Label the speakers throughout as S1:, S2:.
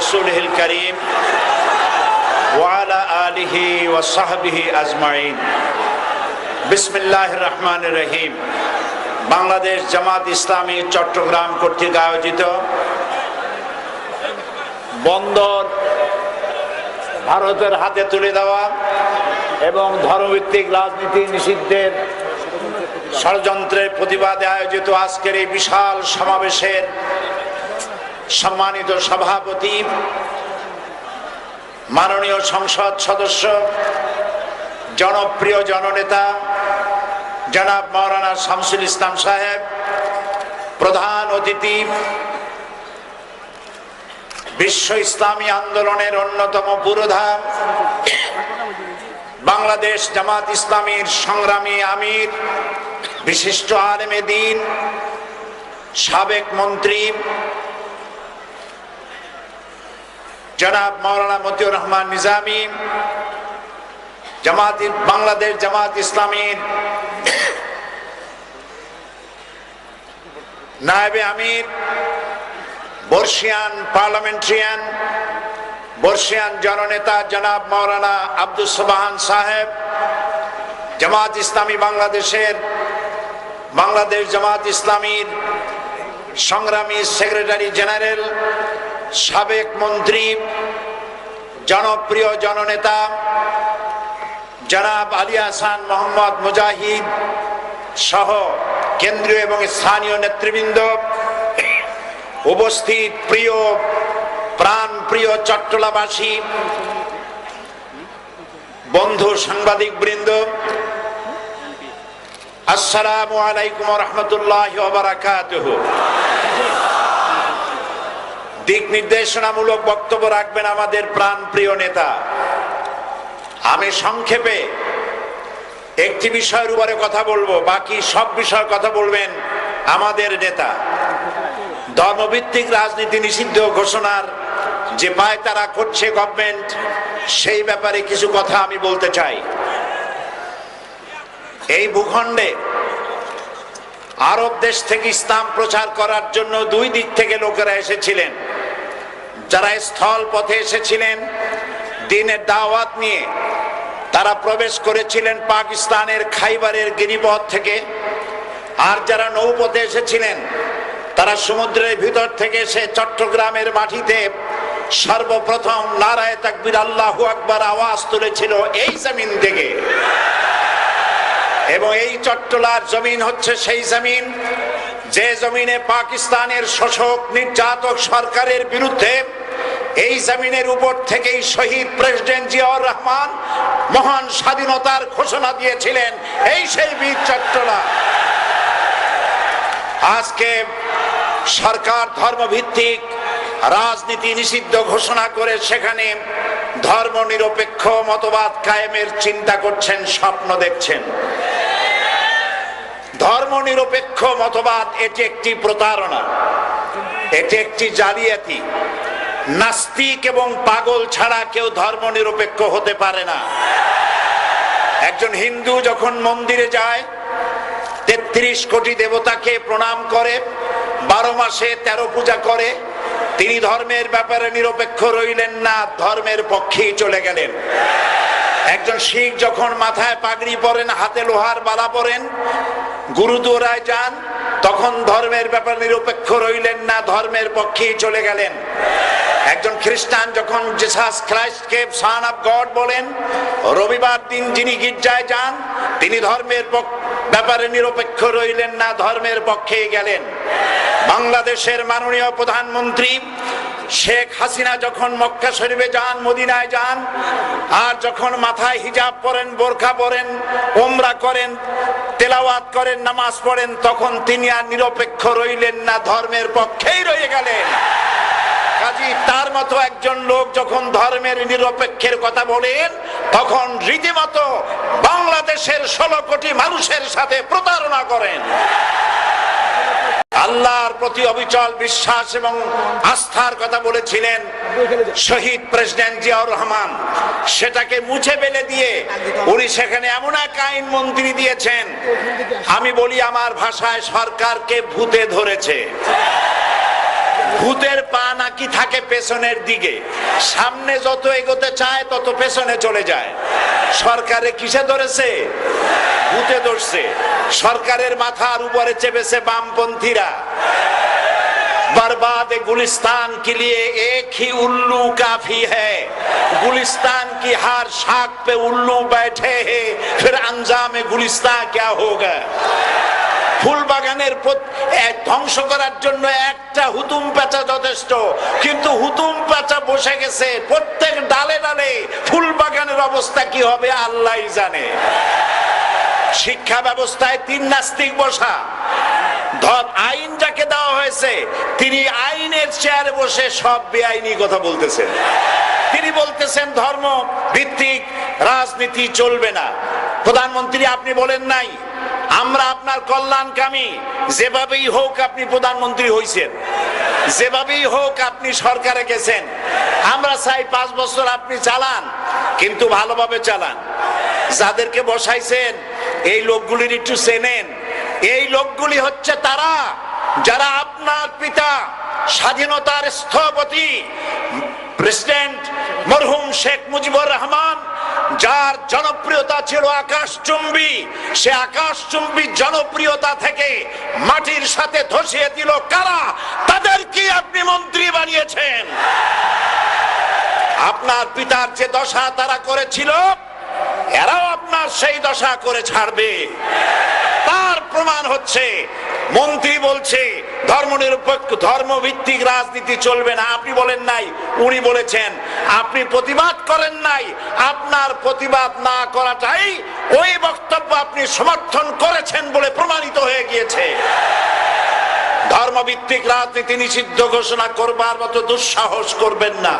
S1: রাসূলিহিল কারীম ওয়া আলা আলিহি ওয়া সাহবিহি আজমাইন। বিসমিল্লাহির রহমানির রহিম। বাংলাদেশ জামাত ইসলামী চট্টগ্রাম কর্তৃক আয়োজিত বন্দর ভারতের হাতে তুলে দেওয়া এবং ধর্মভিত্তিক রাজনীতি নিষিদ্ধের ষড়যন্ত্রের প্রতিবাদে আয়োজিত আজকের এই বিশাল সমাবেশের সম্মানিত সভাপতি, মাননীয় সংসদ সদস্য, জনপ্রিয় জননেতা জনাব মাওলানা শামসুল ইসলাম সাহেব, প্রধান অতিথি, বিশ্ব ইসলামী আন্দোলনের অন্যতম পুরোধা, বাংলাদেশ জামাত ইসলামীর সংগ্রামী আমির, বিশিষ্ট আলেমে দ্বীন, সাবেক মন্ত্রী জনাব মাওলানা মতিউর রহমান নিজামী, বাংলাদেশ জামাত ইসলামীর নায়েবে আমির, বর্ষিয়ান পার্লামেন্টারিয়ান, বর্ষিয়ান জননেতা জনাব মাওলানা আব্দুস সোবহান সাহেব, জামাত ইসলামী বাংলাদেশের বাংলাদেশ জামাত ইসলামীর সংগ্রামী সেক্রেটারি জেনারেল, সাবেক মন্ত্রী, জনপ্রিয় জননেতা জনাব আলী আহসান মোহাম্মদ মুজাহিদ সহ কেন্দ্রীয় এবং স্থানীয় নেতৃবৃন্দ, উপস্থিত প্রিয় প্রাণ প্রিয় চট্টলাবাসী, বন্ধু সাংবাদিক বৃন্দ, আসসালামু আলাইকুম ওয়া রাহমাতুল্লাহি ওয়া বারাকাতুহু। দিক নির্দেশনামূলক বক্তব্য রাখবেন আমাদের প্রাণ প্রিয় নেতা। আমি সংক্ষেপে একটি বিষয়ের উপরে কথা বলবো, বাকি সব বিষয়ে কথা বলবেন আমাদের নেতা। ধর্মভিত্তিক রাজনীতি নিষিদ্ধ ঘোষণার যে পায়তারা করছে গভর্নমেন্ট, সেই ব্যাপারে কিছু কথা আমি বলতে চাই। এই ভূখণ্ডে আরব দেশ থেকে ইসলাম প্রচার করার জন্য দুই দিক থেকে লোকেরা এসেছিলেন। যারা স্থল পথে এসেছিলেন দ্বীনের দাওয়াত নিয়ে, তারা প্রবেশ করেছিলেন পাকিস্তানের খাইবারের গিরিপথ থেকে। আর যারা নৌপথে এসেছিলেন তারা সমুদ্রের ভিতর থেকে এসে চট্টগ্রামের মাটিতে সর্বপ্রথম নারায়ে তাকবীর আল্লাহু আকবার আওয়াজ তুলেছিল এই জমিন থেকে। এবং এই চট্টলার জমিন হচ্ছে সেই জমিন যে জমিনে পাকিস্তানের শোষক নির্যাতক সরকারের বিরুদ্ধে এই জমিনের উপর থেকেই শহীদ প্রেসিডেন্ট জিয়াউর রহমান মহান স্বাধীনতার ঘোষণা দিয়েছিলেন। এই সেই বীর চট্টলা। আজকে সরকার ধর্মভিত্তিক রাজনীতি নিষিদ্ধ ঘোষণা করে সেখানে ধর্ম নিরপেক্ষ মতবাদ কায়েমের চিন্তা করছেন, স্বপ্ন দেখছেন। ধর্ম নিরপেক্ষ মতবাদ এটি একটি প্রতারণা, এটি একটি জালিয়াতি। নাস্তিক এবং পাগল ছাড়া কেউ ধর্ম নিরপেক্ষ হতে পারে না। একজন হিন্দু যখন মন্দিরে যায় ৩৩ কোটি দেবতাকে প্রণাম করে, ১২ মাসে ১৩ পূজা করে, তিনি ধর্মের ব্যাপারে নিরপেক্ষ রইলেন না, ধর্মের পক্ষেই চলে গেলেন। একজন শিখ যখন মাথায় পাগড়ি পরেন, হাতে লোহার বালা পরেন, গুরুদুয়ারায় যান, তখন ধর্মের ব্যাপারে নিরপেক্ষ রইলেন না, ধর্মের পক্ষেই চলে গেলেন। একজন খ্রিস্টান যখন জিসাস খ্রাইস্টকে সন অফ গড বলেন, রবিবার দিন যিনি গির্জায় যান, তিনি ধর্মের ব্যাপারে নিরপেক্ষ রইলেন না, ধর্মের পক্ষেই গেলেন। বাংলাদেশের মাননীয় প্রধানমন্ত্রী শেখ হাসিনা যখন মক্কা শরীফে যান, মদিনায় যান, আর যখন মাথায় হিজাব পরেন, বোরকা পরেন, ওমরা করেন, তেলাওয়াত করেন, নামাজ পড়েন, তখন তিনি আর নিরপেক্ষ রইলেন না, ধর্মের পক্ষেই রয়ে গেলেন। কাজী তার মতো একজন লোক যখন ধর্মের নিরপেক্ষের কথা বলেন, তখন রীতিমতো বাংলাদেশের 16 কোটি মানুষের সাথে প্রতারণা করেন। আল্লাহর প্রতি অবিচল বিশ্বাস এবং আস্থার কথা বলেছিলেন শহীদ প্রেসিডেন্ট জিয়াউর রহমান, সেটাকে মুছে ফেলে দিয়ে উনি সেখানে এমন এক আইন মন্ত্রী দিয়েছেন, আমি বলি আমার ভাষায়, সরকারকে ভূতে ধরেছে। ভূতের পা নাকি থাকে পেছনের দিকে, সামনে যত এগোতে চায় তত পেছনে চলে যায়। সরকারে কিসে ধরেছে? ভূতে ধরছে। সরকারের মাথার উপরে চেপেছে বামপন্থীরা। बर्बाद गुलिस्तान के लिए एक ही उल्लू काफी है, गुलिस्तान की हर शाख पे उल्लू बैठे हैं, फिर अंजाम गुलिस्तान क्या होगा। ফুল বাগানের ধ্বংস করার জন্য একটা হুতুম পেঁচা যথেষ্ট, কিন্তু হুতুম পেঁচা বসে গেছে প্রত্যেক ডালে ডালে। ফুল বাগানের অবস্থা কি হবে আল্লাহই জানে। শিক্ষা ব্যবস্থায় 3 নাস্তিক বসা। আইন যাকে দেওয়া হয়েছে তিনি আইনের চেয়ারে বসে সব বেআইনি কথা বলতেছেন। তিনি বলতেছেন ধর্ম ভিত্তিক রাজনীতি চলবে না। প্রধানমন্ত্রী আপনি বলেন নাই আমরা আপনার কল্যাণকামী, যেভাবেই হোক আপনি প্রধানমন্ত্রী হইছেন, যেভাবেই হোক আপনি সরকারে গেছেন, আমরা চাই 5 বছর আপনি চালান, কিন্তু ভালোভাবে চালান। যাদেরকে বসাইছেন এই লোকগুলির একটু চেনেন। এই লোকগুলি হচ্ছে তারা যারা আপনার পিতা স্বাধীনতার স্থপতি প্রেসিডেন্ট মরহুম শেখ মুজিবুর রহমান, যার জনপ্রিয়তা ছিল আকাশচুম্বী, সে আকাশচুম্বী জনপ্রিয়তা থেকে মাটির সাথে ধসিয়ে দিল কারা? তাদেরকে আপনি মন্ত্রী বানিয়েছেন। আপনার পিতার যে দশা তারা করেছিল, এরাও আপনার সেই দশা করে ছাড়বে। তার প্রমাণ হচ্ছে মন্ত্রী বলছে ধর্মনিরপেক্ষ ধর্মভিত্তিক রাজনীতি চলবে না। আপনি বলেন নাই, উনি বলেছেন। আপনি প্রতিবাদ করেন নাই। আপনার প্রতিবাদ না করাটাই ওই বক্তব্য আপনি সমর্থন করেছেন বলে প্রমাণিত হয়ে গিয়েছে। ধর্মভিত্তিক রাজনীতি নিষিদ্ধ ঘোষণা করবার মতো দুঃসাহস করবেন না।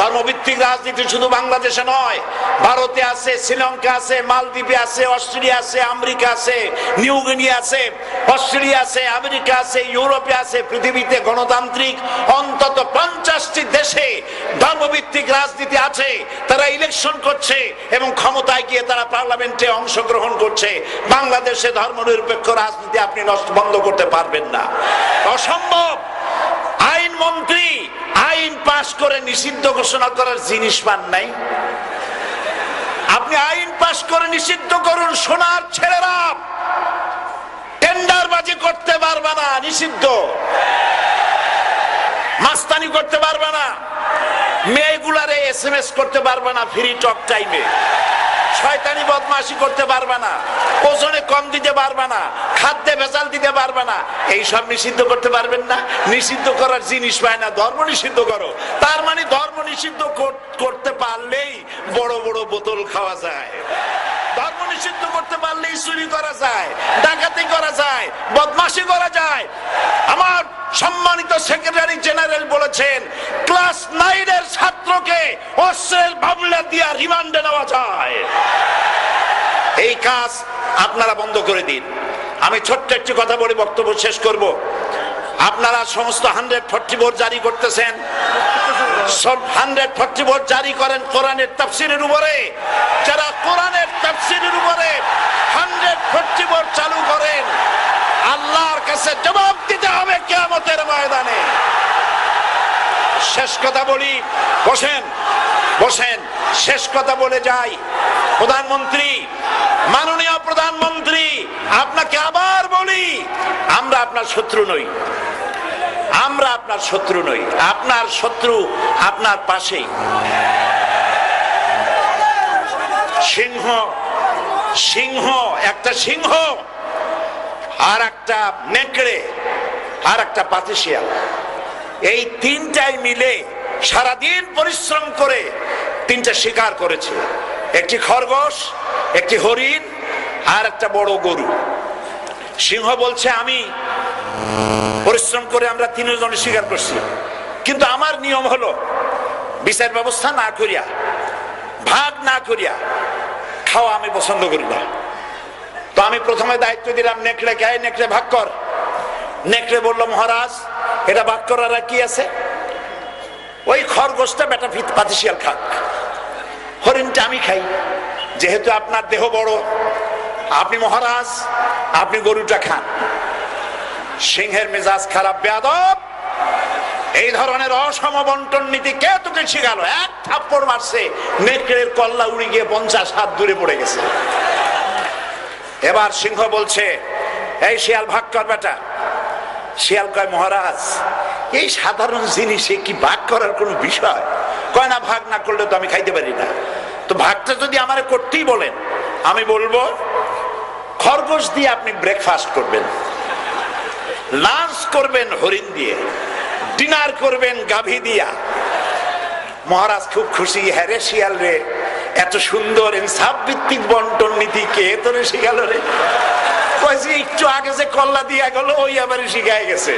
S1: ধর্মভিত্তিক রাজনীতি শুধু বাংলাদেশে নয়, ভারতে আছে, শ্রীলঙ্কা আছে, মালদ্বীপে আছে, অস্ট্রেলিয়া আছে, আমেরিকা আছে, নিউ গিনি আছে, অস্ট্রেলিয়া আছে, আমেরিকা আছে, ইউরোপে আছে। পৃথিবীতে গণতান্ত্রিক অন্তত 50টি দেশে ধর্মভিত্তিক রাজনীতি আছে। তারা ইলেকশন করছে এবং ক্ষমতায় গিয়ে তারা পার্লামেন্টে অংশগ্রহণ করছে। বাংলাদেশে ধর্মনিরপেক্ষ রাজনীতি আপনি বন্ধ করতে পারবেন না, অসম্ভব। আইন মন্ত্রী আইন পাশ করে নিষিদ্ধ ঘোষণা করার জিনিস পান নাই। আপনি আইন পাশ করে নিষিদ্ধ করুন, সোনার ছেলেরা টেন্ডারবাজি করতে পারবে না, নিষিদ্ধ। মাস্তানি করতে পারবে না, মেয়েগুলারে SMS করতে পারবে না ফ্রি টক টাইমে, শয়তানি বদমাশি করতে পারবে না, ওজনে কম দিতে পারবে না, খাদ্যে ভেজাল দিতে পারবে না। এইসব নিষিদ্ধ করতে পারবেন না। নিষিদ্ধ করার জিনিস পায় না, ধর্ম নিষিদ্ধ করো। তার মানে ধর্ম নিষিদ্ধ করতে পারলেই বড় বড় বোতল খাওয়া যায়। ধর্ম নিষিদ্ধ করতে পারলেই চুরি করা যায়, ডাকাতি করা যায়, বদমাশি করা যায়। আমার সম্মানিত সেক্রেটারি জেনারেল বলেছেন ক্লাস 9 এর ছাত্রকে অস্ত্রের মামলা দিয়ে রিমান্ডে নেওয়া যায়। এই কাজ আপনারা বন্ধ করে দিন। আমি ছোট্ট একটি কথা বলে বক্তব্য শেষ করব। আপনারা সমস্ত 144 জারি করতেছেন, সব 144 জারি করেন কোরআনের তাফসীরের উপরে। যারা কোরআনের তাফসীরের উপরে 144 চালু করেন, আল্লাহর কাছে জবাব দিতে হবে কিয়ামতের ময়দানে। শেষ কথা বলি, বসেন বসেন, শেষ কথা বলে যাই। প্রধানমন্ত্রী, মাননীয় প্রধানমন্ত্রী, আপনাকে আবার বলি, আমরা আপনার শত্রু নই, আমরা আপনার শত্রু নই। আপনার শত্রু আপনার পাশেই। সিংহ, সিংহ, একটা সিংহ আর একটা নেকড়ে আর একটা পাতিশিয়াল, এই তিনটাই মিলে সারাদিন পরিশ্রম করে 3টা শিকার করেছে। একটি খরগোশ, একটি হরিণ আর একটা বড় গরু। সিংহ বলছে আমি পরিশ্রম করে আমরা 3 জনে শিকার করছি, কিন্তু আমার নিয়ম হলো বিচার ব্যবস্থা না করিয়া, ভাগ না করিয়া খাওয়া আমি পছন্দ করি না। তো আমি প্রথমে দায়িত্ব দিলাম নেকড়েকে, আয় নেকড়ে ভাগ কর। নেকড়ে বলল মহারাজ এটা ভাগ করার কি আছে, ওই খরগোশটা বেটা পাতিশিয়াল খাক, হরিণটা আমি খাই, যেহেতু আপনার দেহ বড়, আপনি মহারাজ আপনি গরুটা খান। সিংহের মেজাজ খারাপ, বেয়াদব, এই ধরনের অসম বন্টন নীতি কে তোকে শিখালো? এক থাপ্পড় মারছে, নেকড়ের কল্লা উড়ে গিয়ে 50 হাত দূরে পড়ে গেছে। এবার সিংহ বলছে, এই শিয়াল ভাগ কর বেটা। শিয়াল কয়, মহারাজ এই সাধারণ জিনিসে কি ভাগ করার কোনো বিষয়? কয় না, ভাগ না করলে তো আমি খাইতে পারি না। তো ভাগটা যদি আমারে করতেই বলেন, আমি বলবো খরগোশ দিয়ে আপনি ব্রেকফাস্ট করবেন, লাঞ্চ করবেন হরিণ দিয়ে, ডিনার করবেন গাভী দিয়া। মহারাজ খুব খুশি। হ্যাঁ রে শিয়াল রে, এত সুন্দর ইনসাফ ভিত্তিক বন্টন নীতি কে তোরে শিখালো রে? কয়েছে একটু আগে যে কল্লা দিয়া গেল ওই আবার শিখায় গেছে।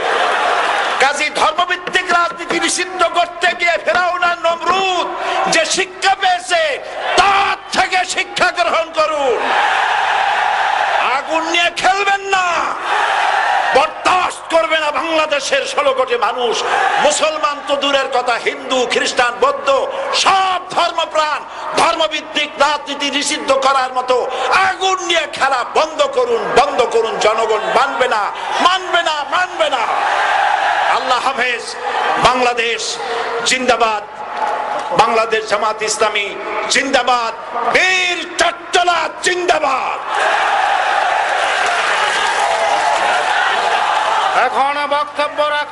S1: কাজী ধর্মভিত্তিক রাজনীতি নিষিদ্ধ করতে গিয়ে ফেরাউন আর নমরুদ যে শিক্ষা পেয়েছে তার থেকে শিক্ষা গ্রহণ করুন। আগুন নিয়ে খেলবেন না, বরদাস্ত করবে না বাংলাদেশের 16 কোটি মানুষ। মুসলমান তো দূরের কথা, হিন্দু, খ্রিস্টান, বৌদ্ধ সব ধর্মপ্রাণ ধর্মভিত্তিক রাজনীতি নিষিদ্ধ করার মতো আগুন নিয়ে খেলা বন্ধ করুন, বন্ধ করুন। জনগণ মানবে না, মানবে না, মানবে না। আল্লাহ হাফেজ। বাংলাদেশ জিন্দাবাদ, বাংলাদেশ জামাত ইসলামী জিন্দাবাদ, বীর চট্টলা জিন্দাবাদ।
S2: এখন বক্তব্য রাখ